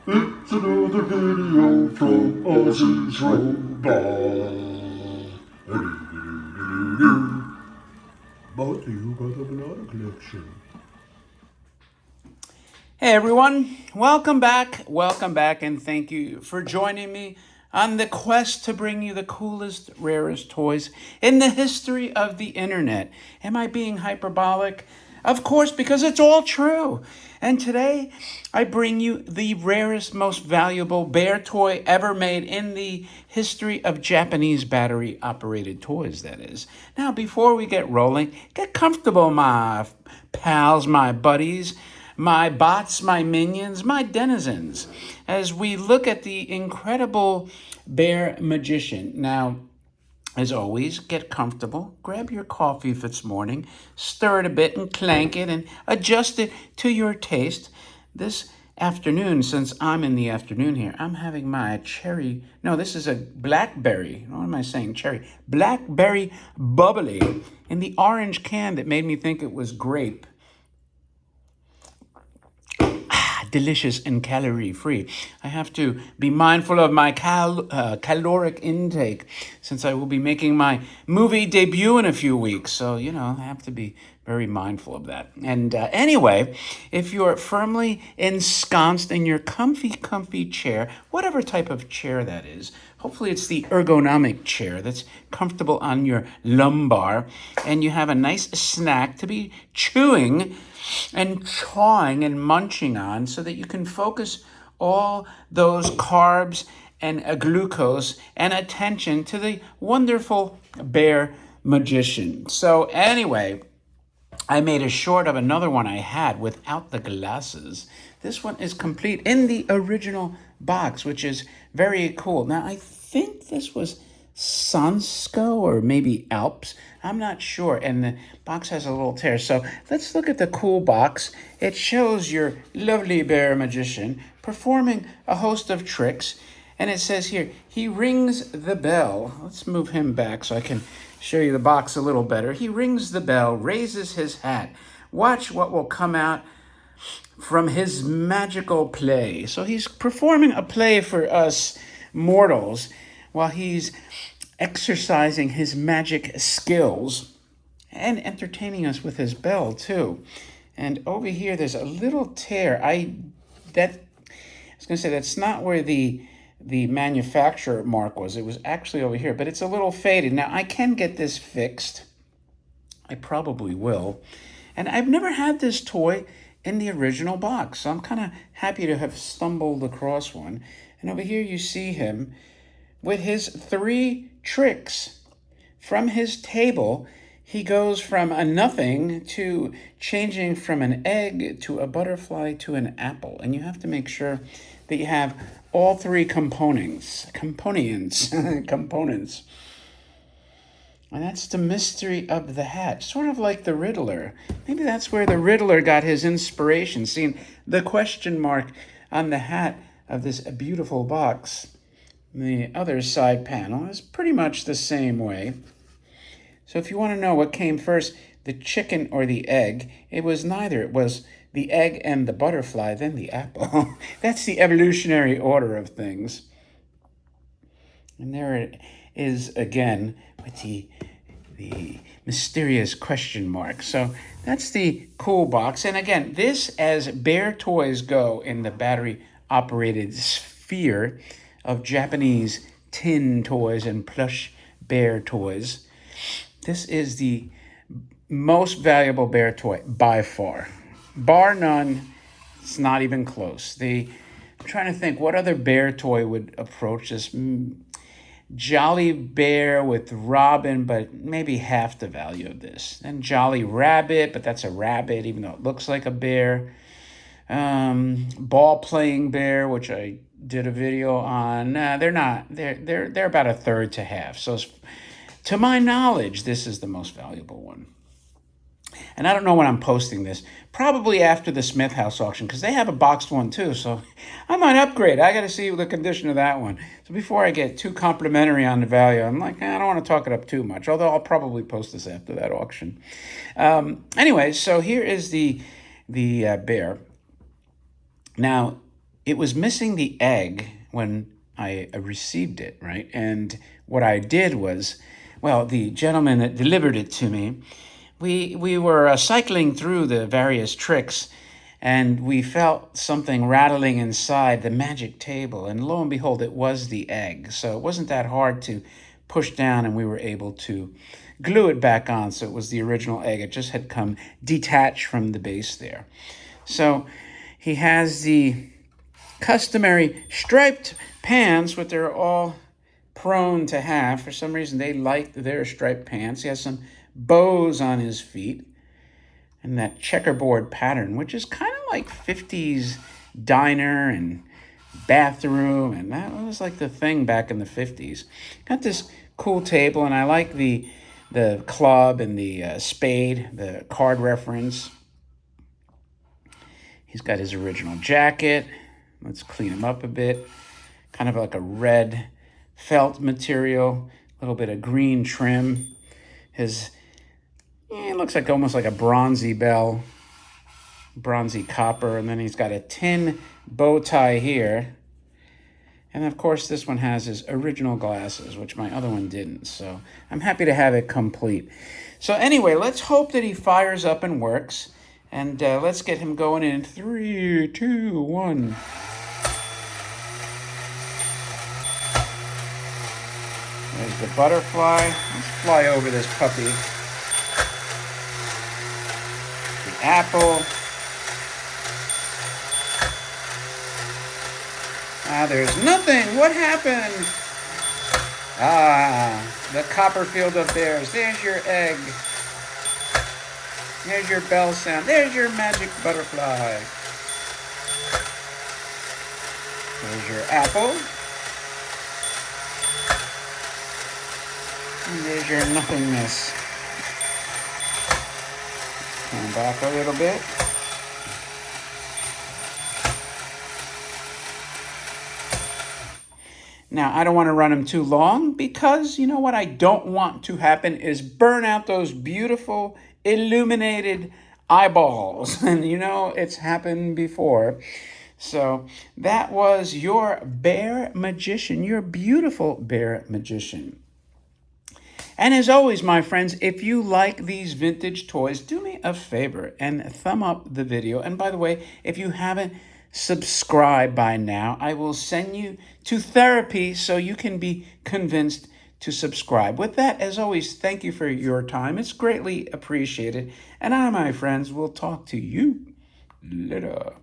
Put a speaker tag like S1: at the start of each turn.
S1: It's another video from Ozzy's Robot. Brought to you by the Banana Collection.
S2: Hey everyone, welcome back, and thank you for joining me on the quest to bring you the coolest, rarest toys in the history of the internet. Am I being hyperbolic? Of course, because it's all true. And today, I bring you the rarest, most valuable bear toy ever made in the history of Japanese battery operated toys, that is. Now, before we get rolling, get comfortable, my pals, my buddies, my bots, my minions, my denizens, as we look at the incredible bear magician. Now, as always, get comfortable, grab your coffee if it's morning, stir it a bit and clank it and adjust it to your taste. This afternoon, since I'm in the afternoon here, I'm having my cherry, no, this is a blackberry, what am I saying, cherry? Blackberry bubbly in the orange can that made me think it was grape. Delicious and calorie free. I have to be mindful of my caloric intake since I will be making my movie debut in a few weeks. So, I have to be very mindful of that. And anyway, if you're firmly ensconced in your comfy chair, whatever type of chair that is, hopefully it's the ergonomic chair that's comfortable on your lumbar, and you have a nice snack to be chewing and chawing and munching on so that you can focus all those carbs and glucose and attention to the wonderful bear magician. So anyway, I made a short of another one I had without the glasses. This one is complete in the original box, which is very cool. Now, I think this was Sansko or maybe Alps. I'm not sure. And the box has a little tear. So let's look at the cool box. It shows your lovely bear magician performing a host of tricks. And it says here, he rings the bell. Let's move him back so I can show you the box a little better. He rings the bell, raises his hat. Watch what will come out from his magical play. So he's performing a play for us mortals while he's exercising his magic skills and entertaining us with his bell too. And over here, there's a little tear. I was going to say that's not where the manufacturer mark was. It was actually over here, but it's a little faded. Now, I can get this fixed. I probably will. And I've never had this toy in the original box, so I'm kind of happy to have stumbled across one. And over here, you see him with his 3 tricks. From his table, he goes from a nothing to changing from an egg to a butterfly to an apple. And you have to make sure that you have all 3 components. And that's the mystery of the hat, sort of like the Riddler. Maybe that's where the Riddler got his inspiration, seeing the question mark on the hat of this beautiful box. The other side panel is pretty much the same way. So if you want to know what came first, the chicken or the egg, it was neither. It was the egg and the butterfly, then the apple. That's the evolutionary order of things. And there it is again with the mysterious question mark. So that's the cool box. And again, this, as bear toys go in the battery-operated sphere of Japanese tin toys and plush bear toys, this is the most valuable bear toy by far. Bar none, it's not even close. I'm trying to think what other bear toy would approach this. Jolly Bear with Robin, but maybe half the value of this. Then Jolly Rabbit, but that's a rabbit, even though it looks like a bear. Ball Playing Bear, which I did a video on. They're not. They're about a third to half. So, to my knowledge, this is the most valuable one. And I don't know when I'm posting this. Probably after the Smith House auction, because they have a boxed one too. So I might upgrade. I got to see the condition of that one. So before I get too complimentary on the value, I'm like, I don't want to talk it up too much. Although I'll probably post this after that auction. Anyway, so here is the bear. Now, it was missing the egg when I received it, right? And what I did was, well, the gentleman that delivered it to me, we were cycling through the various tricks, and we felt something rattling inside the magic table, and lo and behold, it was the egg. So it wasn't that hard to push down, and we were able to glue it back on. So it was the original egg. It just had come detached from the base there. So he has the customary striped pants, which they're all prone to have. For some reason, they like their striped pants. He has some bows on his feet and that checkerboard pattern, which is kind of like 50s diner and bathroom, and that was like the thing back in the 50s. Got this cool table, and I like the club and the spade, the card reference. He's got his original jacket. Let's clean him up a bit. Kind of like a red felt material, a little bit of green trim. It looks like almost like a bronzy bell, bronzy copper, and then he's got a tin bow tie here. And of course, this one has his original glasses, which my other one didn't. So I'm happy to have it complete. So anyway, let's hope that he fires up and works. And let's get him going in 3, 2, 1. There's the butterfly. Let's fly over this puppy. The apple. There's nothing. What happened? The Copperfield of theirs. There's your egg. There's your bell sound. There's your magic butterfly. There's your apple. And there's your nothingness. Come back a little bit. Now, I don't want to run them too long because you know what I don't want to happen is burn out those beautiful illuminated eyeballs. And you know, it's happened before. So that was your bear magician, your beautiful bear magician. And as always, my friends, if you like these vintage toys, do me a favor and thumb up the video. And by the way, if you haven't subscribed by now, I will send you to therapy so you can be convinced to subscribe. With that, as always, thank you for your time. It's greatly appreciated. And I, my friends, will talk to you later.